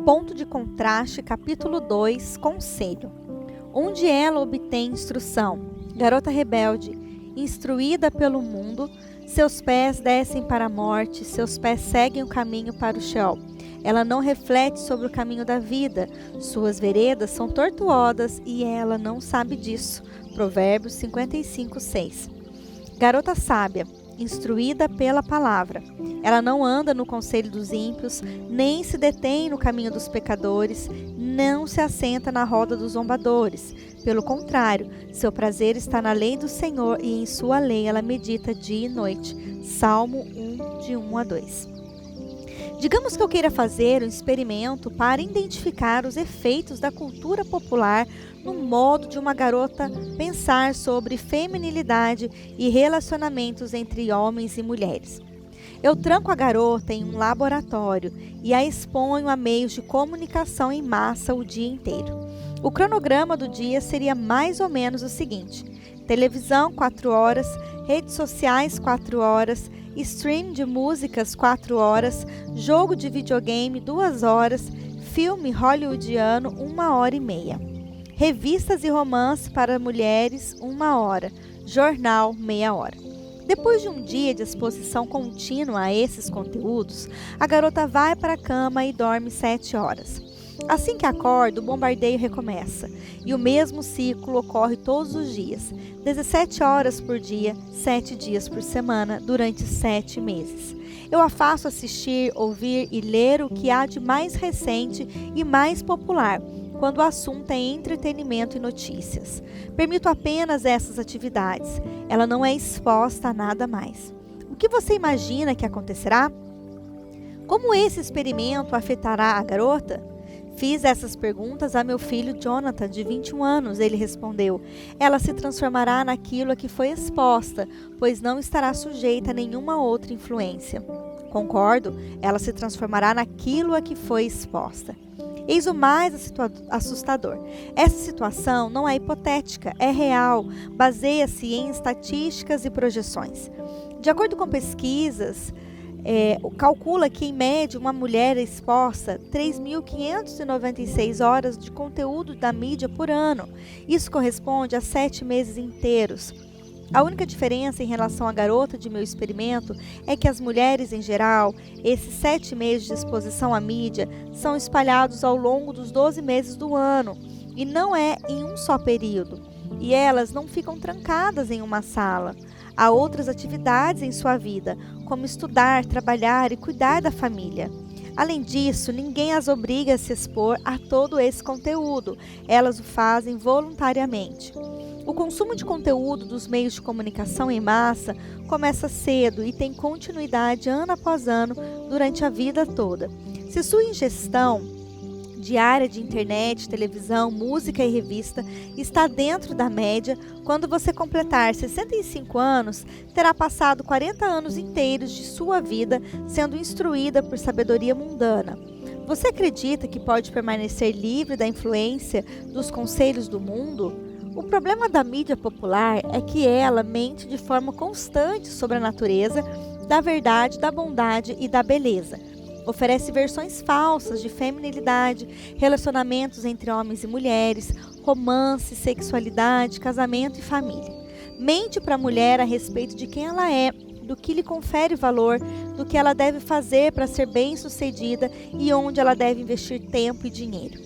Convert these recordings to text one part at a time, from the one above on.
Ponto de contraste, capítulo 2, Conselho. Onde ela obtém instrução? Garota rebelde, instruída pelo mundo, seus pés descem para a morte, seus pés seguem o caminho para o Sheol. Ela não reflete sobre o caminho da vida, suas veredas são tortuosas e ela não sabe disso. Provérbios 55:6. Garota sábia, instruída pela palavra. Ela não anda no conselho dos ímpios, nem se detém no caminho dos pecadores, não se assenta na roda dos zombadores. Pelo contrário, seu prazer está na lei do Senhor e em sua lei ela medita dia e noite. Salmo 1, de 1 a 2. Digamos que eu queira fazer um experimento para identificar os efeitos da cultura popular no modo de uma garota pensar sobre feminilidade e relacionamentos entre homens e mulheres. Eu tranco a garota em um laboratório e a exponho a meios de comunicação em massa o dia inteiro. O cronograma do dia seria mais ou menos o seguinte: televisão 4 horas, redes sociais 4 horas, stream de músicas 4 horas, jogo de videogame 2 horas, filme hollywoodiano 1h30, revistas e romance para mulheres 1 hora, jornal meia hora. Depois de um dia de exposição contínua a esses conteúdos, a garota vai para a cama e dorme 7 horas. Assim que acorda, o bombardeio recomeça, e o mesmo ciclo ocorre todos os dias, 17 horas por dia, 7 dias por semana, durante 7 meses. Eu a faço assistir, ouvir e ler o que há de mais recente e mais popular, quando o assunto é entretenimento e notícias. Permito apenas essas atividades. Ela não é exposta a nada mais. O que você imagina que acontecerá? Como esse experimento afetará a garota? Fiz essas perguntas a meu filho Jonathan, de 21 anos. Ele respondeu: ela se transformará naquilo a que foi exposta, pois não estará sujeita a nenhuma outra influência. Concordo, ela se transformará naquilo a que foi exposta. Eis o mais assustador. Essa situação não é hipotética, é real, baseia-se em estatísticas e projeções. De acordo com pesquisas, calcula que, em média, uma mulher é exposta 3.596 horas de conteúdo da mídia por ano. Isso corresponde a 7 meses inteiros. A única diferença em relação à garota de meu experimento é que as mulheres, em geral, esses 7 meses de exposição à mídia são espalhados ao longo dos 12 meses do ano, e não é em um só período. E elas não ficam trancadas em uma sala. Há outras atividades em sua vida, como estudar, trabalhar e cuidar da família. Além disso, ninguém as obriga a se expor a todo esse conteúdo. Elas o fazem voluntariamente. O consumo de conteúdo dos meios de comunicação em massa começa cedo e tem continuidade ano após ano durante a vida toda. Se sua ingestão diária de internet, televisão, música e revista está dentro da média, quando você completar 65 anos, terá passado 40 anos inteiros de sua vida sendo instruída por sabedoria mundana. Você acredita que pode permanecer livre da influência dos conselhos do mundo? O problema da mídia popular é que ela mente de forma constante sobre a natureza, da verdade, da bondade e da beleza. Oferece versões falsas de feminilidade, relacionamentos entre homens e mulheres, romance, sexualidade, casamento e família. Mente para a mulher a respeito de quem ela é, do que lhe confere valor, do que ela deve fazer para ser bem-sucedida e onde ela deve investir tempo e dinheiro.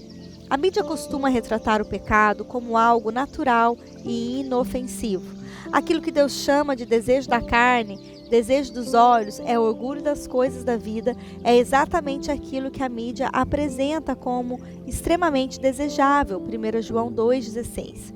A mídia costuma retratar o pecado como algo natural e inofensivo. Aquilo que Deus chama de desejo da carne, desejo dos olhos, é o orgulho das coisas da vida, é exatamente aquilo que a mídia apresenta como extremamente desejável, 1 João 2,16.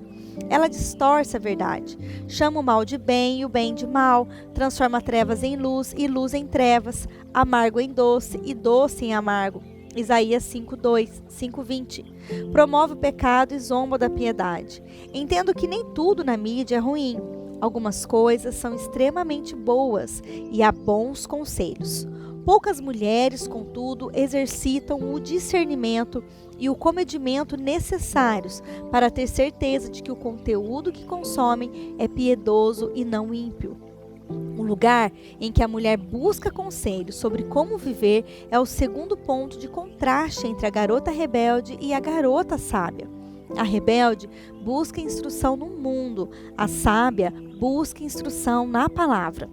Ela distorce a verdade, chama o mal de bem e o bem de mal, transforma trevas em luz e luz em trevas, amargo em doce e doce em amargo. Isaías 5:2, 5:20. Promove o pecado e zomba da piedade. Entendo que nem tudo na mídia é ruim. Algumas coisas são extremamente boas e há bons conselhos. Poucas mulheres, contudo, exercitam o discernimento e o comedimento necessários para ter certeza de que o conteúdo que consomem é piedoso e não ímpio. O lugar em que a mulher busca conselho sobre como viver é o segundo ponto de contraste entre a garota rebelde e a garota sábia. A rebelde busca instrução no mundo, a sábia busca instrução na palavra.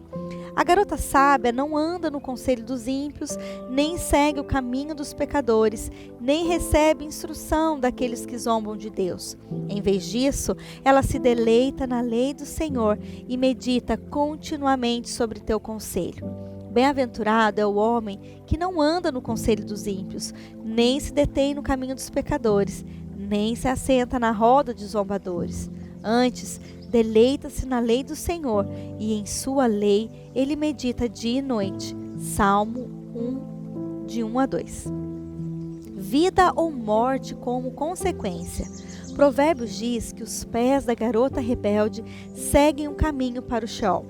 A garota sábia não anda no conselho dos ímpios, nem segue o caminho dos pecadores, nem recebe instrução daqueles que zombam de Deus. Em vez disso, ela se deleita na lei do Senhor e medita continuamente sobre teu conselho. Bem-aventurado é o homem que não anda no conselho dos ímpios, nem se detém no caminho dos pecadores, nem se assenta na roda de zombadores. Antes, deleita-se na lei do Senhor, e em sua lei ele medita dia e noite. Salmo 1, de 1 a 2. Vida ou morte como consequência. Provérbios diz que os pés da garota rebelde seguem um caminho para o Sheol.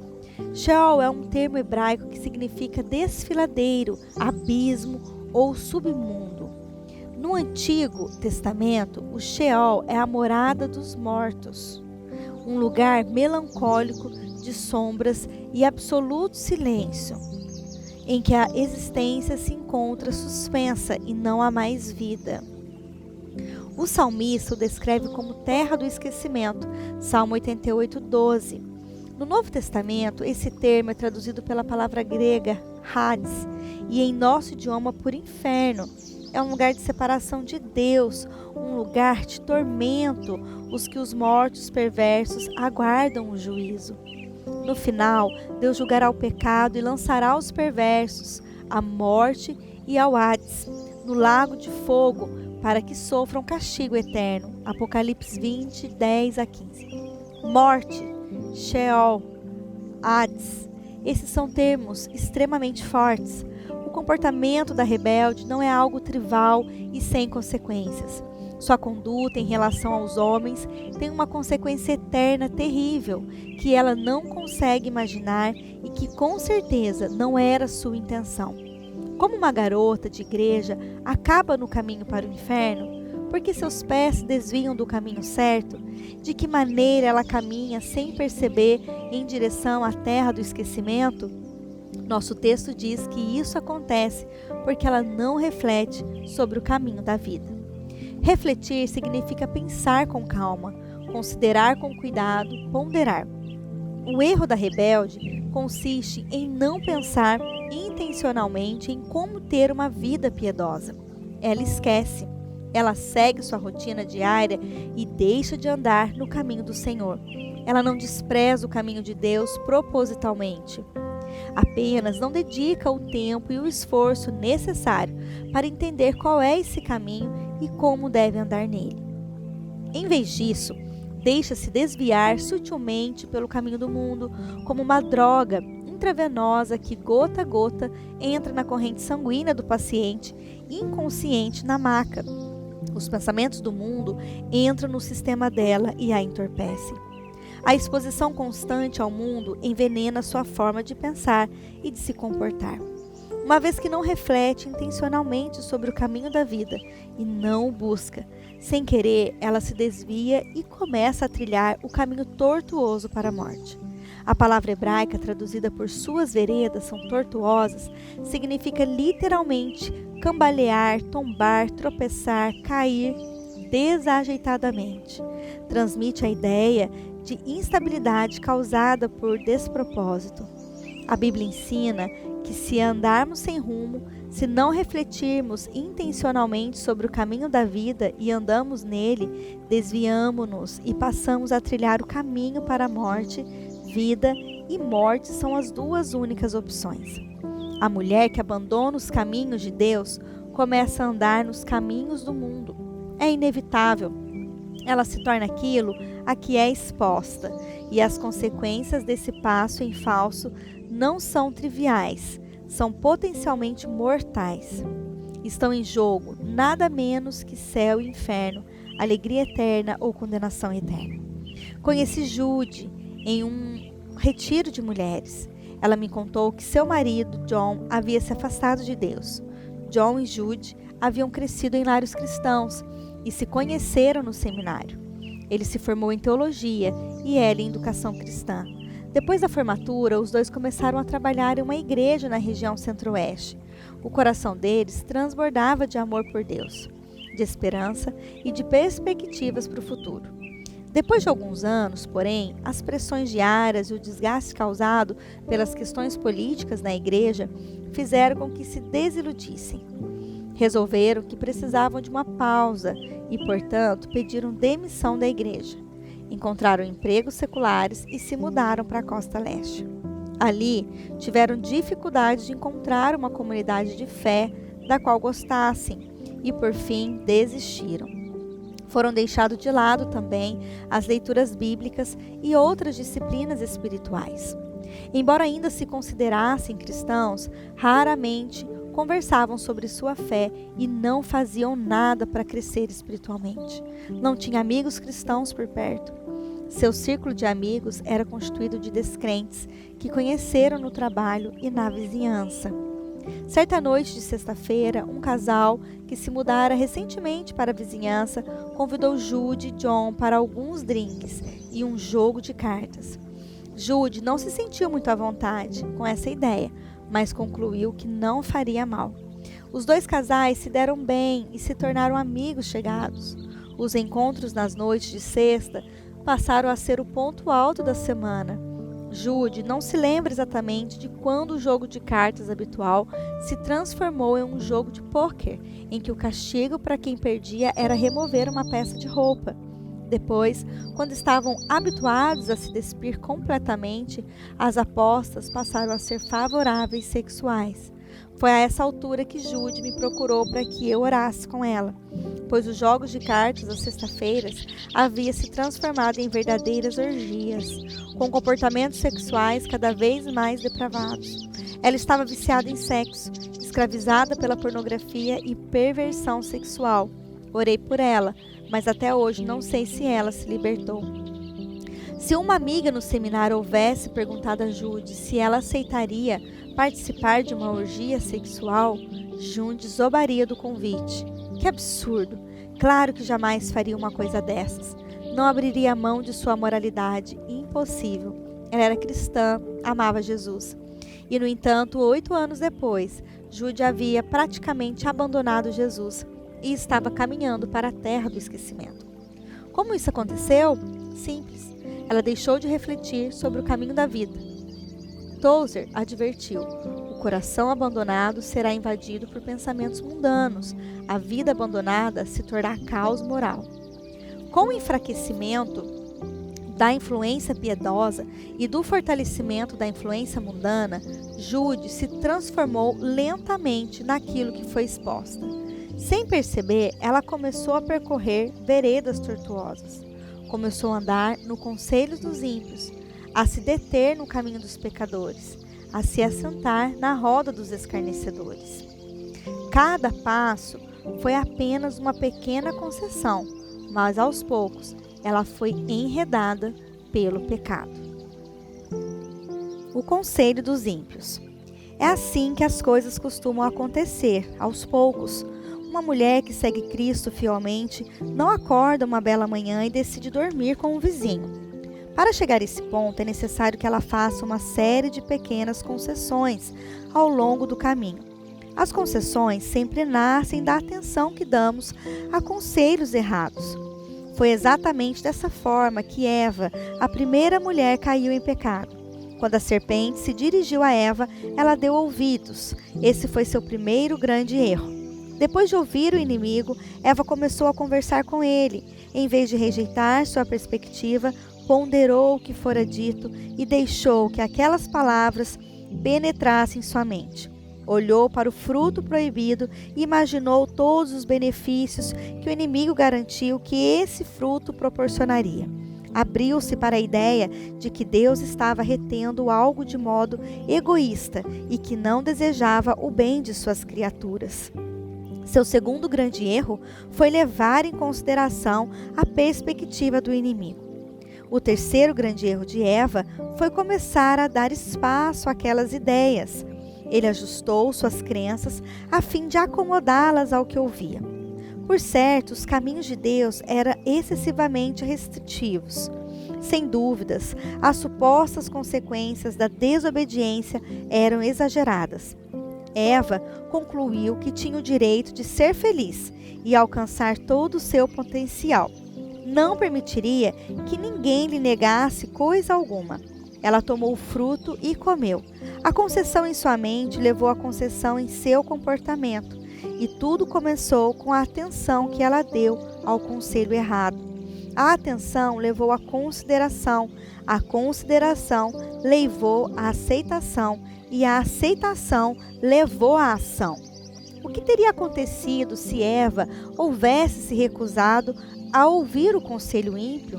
Sheol é um termo hebraico que significa desfiladeiro, abismo ou submundo. No Antigo Testamento, o Sheol é a morada dos mortos, um lugar melancólico de sombras e absoluto silêncio, em que a existência se encontra suspensa e não há mais vida. O salmista o descreve como terra do esquecimento, Salmo 88, 12. No Novo Testamento, esse termo é traduzido pela palavra grega Hades, e em nosso idioma por inferno. É um lugar de separação de Deus, um lugar de tormento, os que os mortos perversos aguardam o juízo. No final, Deus julgará o pecado e lançará os perversos, à morte e ao Hades, no lago de fogo, para que sofram castigo eterno. Apocalipse 20, 10 a 15. Morte, Sheol, Hades, esses são termos extremamente fortes. O comportamento da rebelde não é algo trivial e sem consequências. Sua conduta em relação aos homens tem uma consequência eterna terrível, que ela não consegue imaginar e que com certeza não era sua intenção. Como uma garota de igreja acaba no caminho para o inferno, porque seus pés se desviam do caminho certo, de que maneira ela caminha sem perceber em direção à terra do esquecimento? Nosso texto diz que isso acontece porque ela não reflete sobre o caminho da vida. Refletir significa pensar com calma, considerar com cuidado, ponderar. O erro da rebelde consiste em não pensar intencionalmente em como ter uma vida piedosa. Ela esquece, ela segue sua rotina diária e deixa de andar no caminho do Senhor. Ela não despreza o caminho de Deus propositalmente. Apenas não dedica o tempo e o esforço necessário para entender qual é esse caminho e como deve andar nele. Em vez disso, deixa-se desviar sutilmente pelo caminho do mundo, como uma droga intravenosa que gota a gota entra na corrente sanguínea do paciente inconsciente na maca. Os pensamentos do mundo entram no sistema dela e a entorpecem. A exposição constante ao mundo envenena sua forma de pensar e de se comportar. Uma vez que não reflete intencionalmente sobre o caminho da vida e não o busca, sem querer, ela se desvia e começa a trilhar o caminho tortuoso para a morte. A palavra hebraica traduzida por suas veredas são tortuosas, significa literalmente cambalear, tombar, tropeçar, cair desajeitadamente. Transmite a ideia de instabilidade causada por despropósito. A Bíblia ensina que se andarmos sem rumo, se não refletirmos intencionalmente sobre o caminho da vida e andamos nele, desviamo-nos e passamos a trilhar o caminho para a morte. Vida e morte são as duas únicas opções. A mulher que abandona os caminhos de Deus começa a andar nos caminhos do mundo. É inevitável. Ela se torna aquilo a que é exposta, e as consequências desse passo em falso não são triviais, são potencialmente mortais. Estão em jogo nada menos que céu e inferno, alegria eterna ou condenação eterna. Conheci Jude em um retiro de mulheres. Ela me contou que seu marido, John, havia se afastado de Deus. John e Jude haviam crescido em lares cristãos e se conheceram no seminário. Ele se formou em teologia e ela em educação cristã. Depois da formatura, os dois começaram a trabalhar em uma igreja na região centro-oeste. O coração deles transbordava de amor por Deus, de esperança e de perspectivas para o futuro. Depois de alguns anos, porém, as pressões diárias e o desgaste causado pelas questões políticas na igreja fizeram com que se desiludissem. Resolveram que precisavam de uma pausa e, portanto, pediram demissão da igreja. Encontraram empregos seculares e se mudaram para a costa leste. Ali, tiveram dificuldade de encontrar uma comunidade de fé da qual gostassem e, por fim, desistiram. Foram deixados de lado também as leituras bíblicas e outras disciplinas espirituais. Embora ainda se considerassem cristãos, raramente conversavam sobre sua fé e não faziam nada para crescer espiritualmente. Não tinha amigos cristãos por perto. Seu círculo de amigos era constituído de descrentes que conheceram no trabalho e na vizinhança. Certa noite de sexta-feira, um casal que se mudara recentemente para a vizinhança convidou Jude e John para alguns drinks e um jogo de cartas. Jude não se sentiu muito à vontade com essa ideia, mas concluiu que não faria mal. Os dois casais se deram bem e se tornaram amigos chegados. Os encontros nas noites de sexta passaram a ser o ponto alto da semana. Jude não se lembra exatamente de quando o jogo de cartas habitual se transformou em um jogo de pôquer, em que o castigo para quem perdia era remover uma peça de roupa. Depois, quando estavam habituados a se despir completamente, as apostas passaram a ser favoráveis sexuais. Foi a essa altura que Jude me procurou para que eu orasse com ela, pois os jogos de cartas às sextas-feiras havia se transformado em verdadeiras orgias, com comportamentos sexuais cada vez mais depravados. Ela estava viciada em sexo, escravizada pela pornografia e perversão sexual. Orei por ela, mas até hoje não sei se ela se libertou. Se uma amiga no seminário houvesse perguntado a Jude se ela aceitaria participar de uma orgia sexual, Jude zombaria do convite. Que absurdo! Claro que jamais faria uma coisa dessas. Não abriria a mão de sua moralidade. Impossível. Ela era cristã, amava Jesus. E, no entanto, 8 anos depois, Jude havia praticamente abandonado Jesus e estava caminhando para a terra do esquecimento. Como isso aconteceu? Simples. Ela deixou de refletir sobre o caminho da vida. Tozer advertiu: o coração abandonado será invadido por pensamentos mundanos. A vida abandonada se tornará caos moral. Com o enfraquecimento da influência piedosa e do fortalecimento da influência mundana, Jude se transformou lentamente naquilo que foi exposta. Sem perceber, ela começou a percorrer veredas tortuosas. Começou a andar no conselho dos ímpios, a se deter no caminho dos pecadores, a se assentar na roda dos escarnecedores. Cada passo foi apenas uma pequena concessão, mas aos poucos ela foi enredada pelo pecado. O conselho dos ímpios. É assim que as coisas costumam acontecer, aos poucos. Uma mulher que segue Cristo fielmente não acorda uma bela manhã e decide dormir com um vizinho. Para chegar a esse ponto, é necessário que ela faça uma série de pequenas concessões ao longo do caminho. As concessões sempre nascem da atenção que damos a conselhos errados. Foi exatamente dessa forma que Eva, a primeira mulher, caiu em pecado. Quando a serpente se dirigiu a Eva, ela deu ouvidos. Esse foi seu primeiro grande erro. Depois de ouvir o inimigo, Eva começou a conversar com ele. Em vez de rejeitar sua perspectiva, ponderou o que fora dito e deixou que aquelas palavras penetrassem sua mente. Olhou para o fruto proibido e imaginou todos os benefícios que o inimigo garantiu que esse fruto proporcionaria. Abriu-se para a ideia de que Deus estava retendo algo de modo egoísta e que não desejava o bem de suas criaturas. Seu segundo grande erro foi levar em consideração a perspectiva do inimigo. O terceiro grande erro de Eva foi começar a dar espaço àquelas ideias. Ele ajustou suas crenças a fim de acomodá-las ao que ouvia. Por certo, os caminhos de Deus eram excessivamente restritivos. Sem dúvidas, as supostas consequências da desobediência eram exageradas. Eva concluiu que tinha o direito de ser feliz e alcançar todo o seu potencial. Não permitiria que ninguém lhe negasse coisa alguma. Ela tomou o fruto e comeu. A concessão em sua mente levou à concessão em seu comportamento. E tudo começou com a atenção que ela deu ao conselho errado. A atenção levou à consideração. A consideração levou à aceitação. E a aceitação levou à ação. O que teria acontecido se Eva houvesse se recusado a ouvir o conselho ímpio?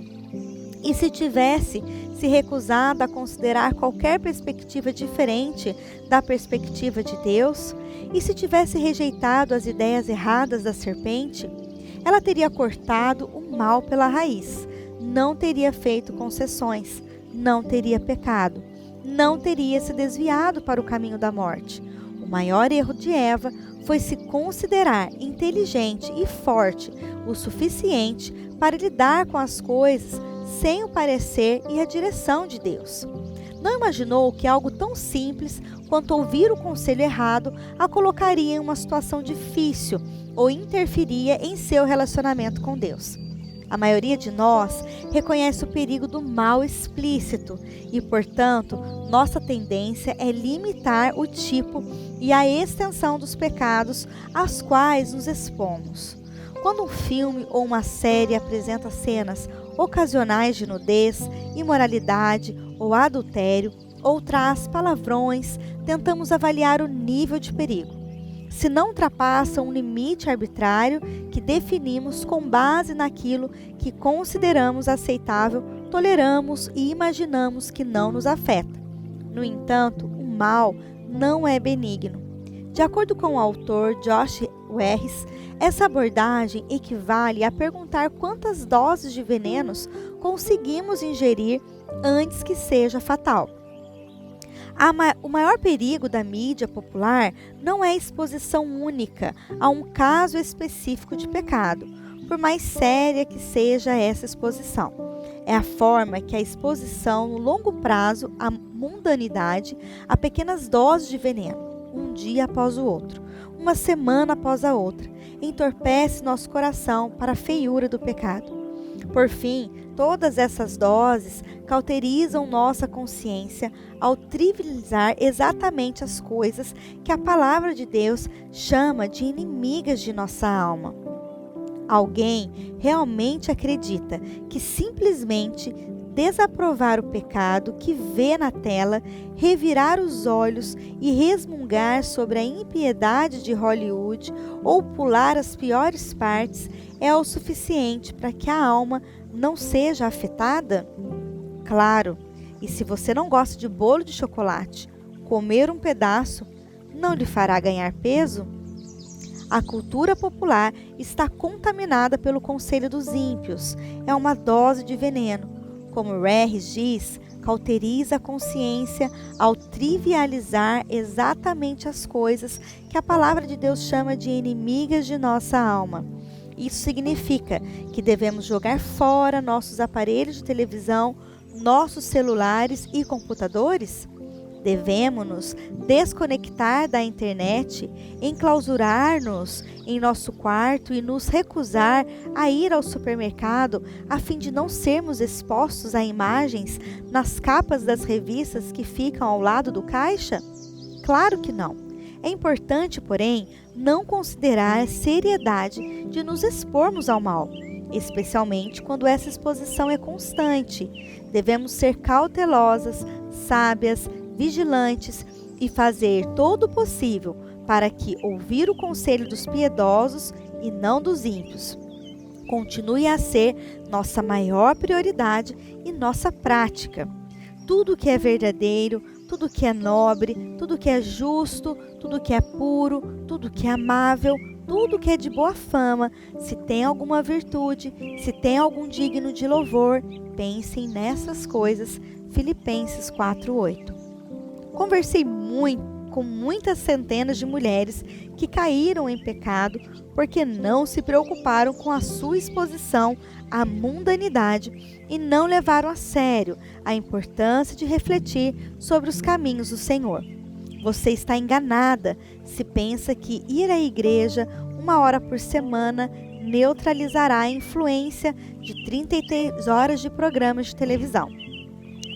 E se tivesse se recusado a considerar qualquer perspectiva diferente da perspectiva de Deus? E se tivesse rejeitado as ideias erradas da serpente? Ela teria cortado o mal pela raiz, não teria feito concessões, não teria pecado, não teria se desviado para o caminho da morte. O maior erro de Eva foi se considerar inteligente e forte o suficiente para lidar com as coisas sem o parecer e a direção de Deus. Não imaginou que algo tão simples quanto ouvir o conselho errado a colocaria em uma situação difícil ou interferia em seu relacionamento com Deus. A maioria de nós reconhece o perigo do mal explícito e, portanto, nossa tendência é limitar o tipo e a extensão dos pecados aos quais nos expomos. Quando um filme ou uma série apresenta cenas ocasionais de nudez, imoralidade ou adultério, ou traz palavrões, tentamos avaliar o nível de perigo. Se não ultrapassa um limite arbitrário que definimos com base naquilo que consideramos aceitável, toleramos e imaginamos que não nos afeta. No entanto, o mal não é benigno. De acordo com o autor Josh Harris, essa abordagem equivale a perguntar quantas doses de venenos conseguimos ingerir antes que seja fatal. O maior perigo da mídia popular não é a exposição única a um caso específico de pecado, por mais séria que seja essa exposição. É a forma que a exposição no longo prazo à mundanidade, a pequenas doses de veneno, um dia após o outro, uma semana após a outra, entorpece nosso coração para a feiura do pecado. Por fim, todas essas doses cauterizam nossa consciência ao trivializar exatamente as coisas que a palavra de Deus chama de inimigas de nossa alma. Alguém realmente acredita que simplesmente desaprovar o pecado que vê na tela, revirar os olhos e resmungar sobre a impiedade de Hollywood ou pular as piores partes é o suficiente para que a alma não seja afetada? Claro, e se você não gosta de bolo de chocolate, comer um pedaço não lhe fará ganhar peso? A cultura popular está contaminada pelo conselho dos ímpios. É uma dose de veneno. Como Harris diz, cauteriza a consciência ao trivializar exatamente as coisas que a palavra de Deus chama de inimigas de nossa alma. Isso significa que devemos jogar fora nossos aparelhos de televisão, nossos celulares e computadores? Devemos-nos desconectar da internet, enclausurar-nos em nosso quarto e nos recusar a ir ao supermercado a fim de não sermos expostos a imagens nas capas das revistas que ficam ao lado do caixa? Claro que não. É importante, porém, não considerar a seriedade de nos expormos ao mal, especialmente quando essa exposição é constante. Devemos ser cautelosas, sábias, vigilantes e fazer todo o possível para que ouvir o conselho dos piedosos e não dos ímpios continue a ser nossa maior prioridade e nossa prática. Tudo que é verdadeiro, tudo que é nobre, tudo que é justo, tudo que é puro, tudo que é amável, tudo que é de boa fama, se tem alguma virtude, se tem algum digno de louvor, pensem nessas coisas. Filipenses 4:8. Conversei muito com muitas centenas de mulheres que caíram em pecado porque não se preocuparam com a sua exposição à mundanidade e não levaram a sério a importância de refletir sobre os caminhos do Senhor. Você está enganada se pensa que ir à igreja 1 hora por semana neutralizará a influência de 33 horas de programas de televisão.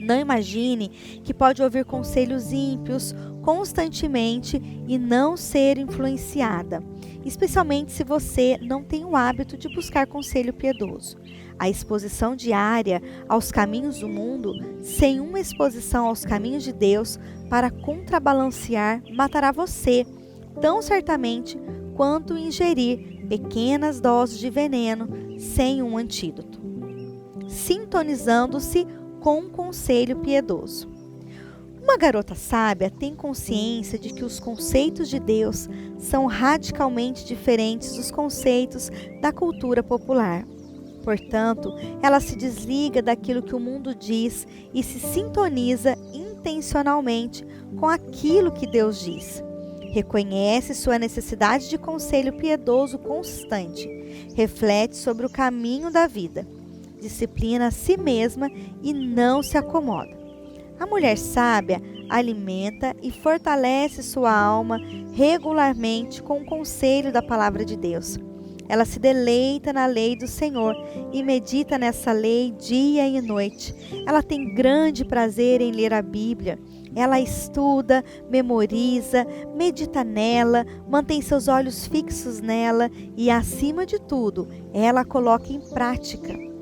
Não imagine que pode ouvir conselhos ímpios constantemente e não ser influenciada, especialmente se você não tem o hábito de buscar conselho piedoso. A exposição diária aos caminhos do mundo, sem uma exposição aos caminhos de Deus para contrabalancear, matará você, tão certamente quanto ingerir pequenas doses de veneno sem um antídoto. Sintonizando-se com um conselho piedoso. Uma garota sábia tem consciência de que os conceitos de Deus são radicalmente diferentes dos conceitos da cultura popular. Portanto, ela se desliga daquilo que o mundo diz e se sintoniza intencionalmente com aquilo que Deus diz. Reconhece sua necessidade de conselho piedoso constante. Reflete sobre o caminho da vida. Disciplina a si mesma e não se acomoda. A mulher sábia alimenta e fortalece sua alma regularmente com o conselho da palavra de Deus. Ela se deleita na lei do Senhor e medita nessa lei dia e noite. Ela tem grande prazer em ler a Bíblia. Ela estuda, memoriza, medita nela, mantém seus olhos fixos nela e, acima de tudo, ela a coloca em prática.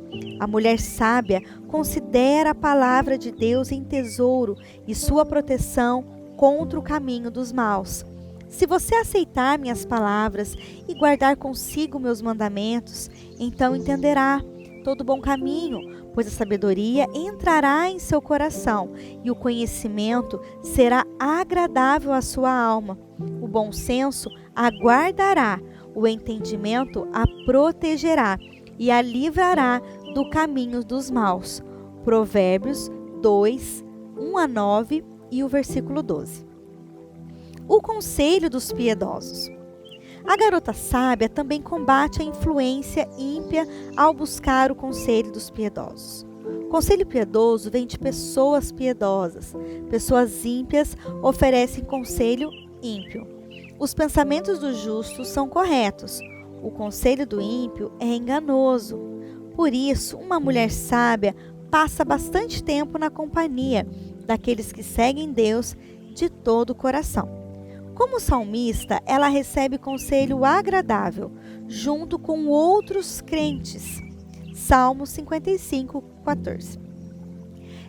A mulher sábia considera a palavra de Deus em tesouro e sua proteção contra o caminho dos maus. Se você aceitar minhas palavras e guardar consigo meus mandamentos, então entenderá todo bom caminho, pois a sabedoria entrará em seu coração e o conhecimento será agradável à sua alma. O bom senso a guardará, o entendimento a protegerá e a livrará do caminho dos maus. Provérbios 2, 1-9 e o versículo 12. O conselho dos piedosos. A garota sábia também combate a influência ímpia ao buscar o conselho dos piedosos. Conselho piedoso vem de pessoas piedosas. Pessoas ímpias oferecem conselho ímpio. Os pensamentos do justo são corretos. O conselho do ímpio é enganoso. Por isso, uma mulher sábia passa bastante tempo na companhia daqueles que seguem Deus de todo o coração. Como salmista, ela recebe conselho agradável, junto com outros crentes. Salmo 55:14.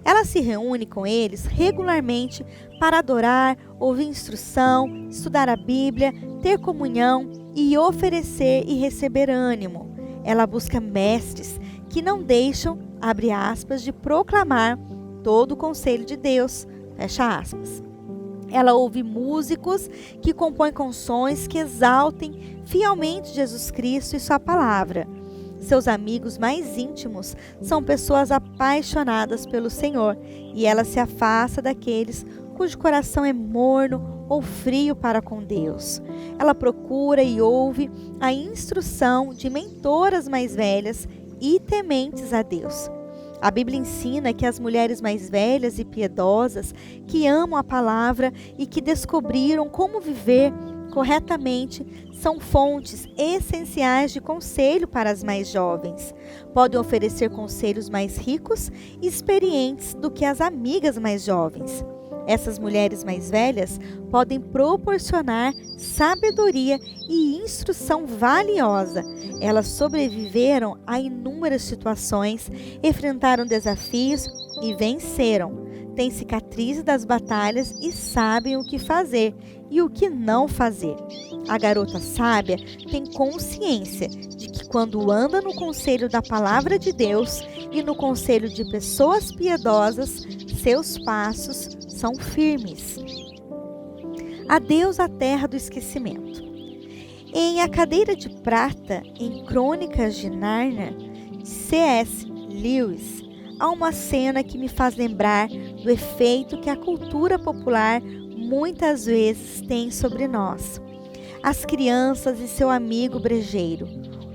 Ela se reúne com eles regularmente para adorar, ouvir instrução, estudar a Bíblia, ter comunhão e oferecer e receber ânimo. Ela busca mestres que não deixam, abre aspas, de proclamar todo o conselho de Deus, fecha aspas. Ela ouve músicos que compõem canções que exaltem fielmente Jesus Cristo e sua palavra. Seus amigos mais íntimos são pessoas apaixonadas pelo Senhor e ela se afasta daqueles cujo coração é morno ou frio para com Deus. Ela procura e ouve a instrução de mentoras mais velhas e tementes a Deus. A Bíblia ensina que as mulheres mais velhas e piedosas, que amam a palavra e que descobriram como viver corretamente, são fontes essenciais de conselho para as mais jovens. Podem oferecer conselhos mais ricos e experientes do que as amigas mais jovens. Essas mulheres mais velhas podem proporcionar sabedoria e instrução valiosa. Elas sobreviveram a inúmeras situações, enfrentaram desafios e venceram. Têm cicatrizes das batalhas e sabem o que fazer e o que não fazer. A garota sábia tem consciência de que quando anda no conselho da palavra de Deus e no conselho de pessoas piedosas, seus passos são firmes. Adeus à terra do esquecimento. Em A Cadeira de Prata, em Crônicas de Nárnia, de C.S. Lewis, há uma cena que me faz lembrar do efeito que a cultura popular muitas vezes tem sobre nós. As crianças e seu amigo brejeiro,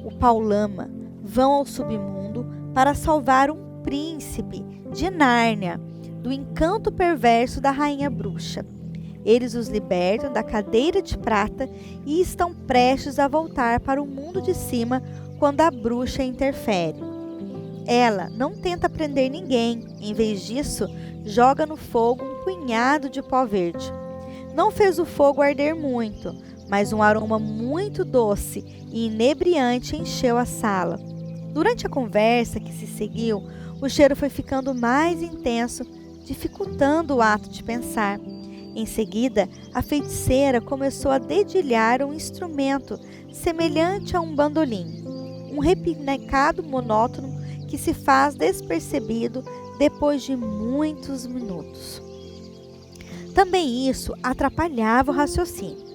o pau-lama, vão ao submundo para salvar um príncipe de Nárnia do encanto perverso da rainha bruxa. Eles os libertam da cadeira de prata e estão prestes a voltar para o mundo de cima quando a bruxa interfere. Ela não tenta prender ninguém, em vez disso, joga no fogo um punhado de pó verde. Não fez o fogo arder muito, mas um aroma muito doce e inebriante encheu a sala. Durante a conversa que se seguiu, o cheiro foi ficando mais intenso, dificultando o ato de pensar. Em seguida, a feiticeira começou a dedilhar um instrumento semelhante a um bandolim, um repinicado monótono que se faz despercebido depois de muitos minutos. Também isso atrapalhava o raciocínio.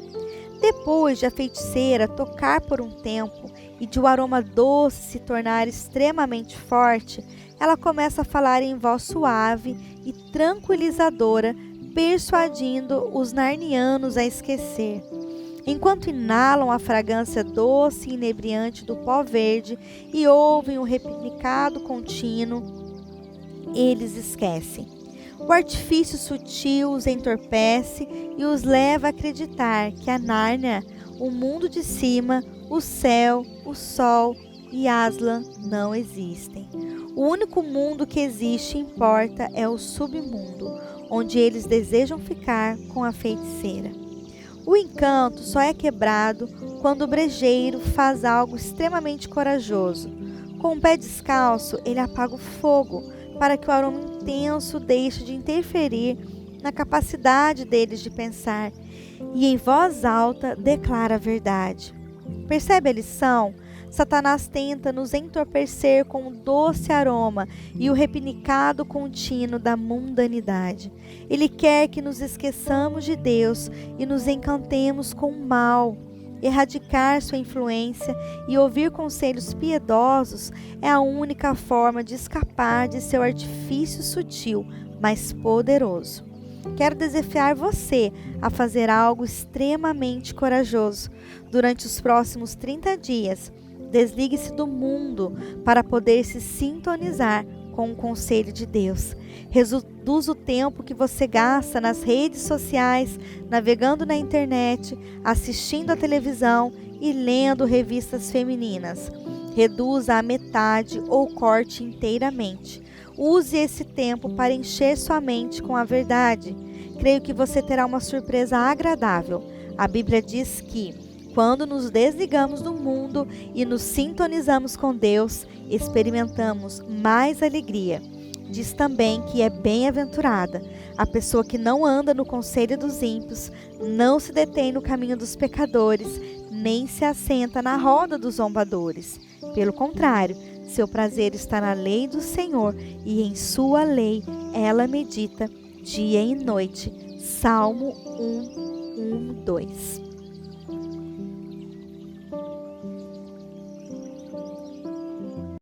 Depois de a feiticeira tocar por um tempo e de o aroma doce se tornar extremamente forte, ela começa a falar em voz suave e tranquilizadora, persuadindo os narnianos a esquecer. Enquanto inalam a fragrância doce e inebriante do pó verde e ouvem o repinicado contínuo, eles esquecem. O artifício sutil os entorpece e os leva a acreditar que a Nárnia, o mundo de cima, o céu, o sol e Aslan não existem. O único mundo que existe e importa é o submundo, onde eles desejam ficar com a feiticeira. O encanto só é quebrado quando o brejeiro faz algo extremamente corajoso. Com o pé descalço, ele apaga o fogo para que o aroma intenso deixe de interferir na capacidade deles de pensar e, em voz alta, declara a verdade. Percebe a lição? Satanás tenta nos entorpecer com o doce aroma e o repinicado contínuo da mundanidade. Ele quer que nos esqueçamos de Deus e nos encantemos com o mal. Erradicar sua influência e ouvir conselhos piedosos é a única forma de escapar de seu artifício sutil, mas poderoso. Quero desafiar você a fazer algo extremamente corajoso. Durante os próximos 30 dias, desligue-se do mundo para poder se sintonizar com o conselho de Deus. Reduz o tempo que você gasta nas redes sociais, navegando na internet, assistindo à televisão e lendo revistas femininas. Reduza a metade ou corte inteiramente. Use esse tempo para encher sua mente com a verdade. Creio que você terá uma surpresa agradável. A Bíblia diz que, quando nos desligamos do mundo e nos sintonizamos com Deus, experimentamos mais alegria. Diz também que é bem-aventurada a pessoa que não anda no conselho dos ímpios, não se detém no caminho dos pecadores, nem se assenta na roda dos zombadores. Pelo contrário, seu prazer está na lei do Senhor e em sua lei ela medita dia e noite. Salmo 1:2.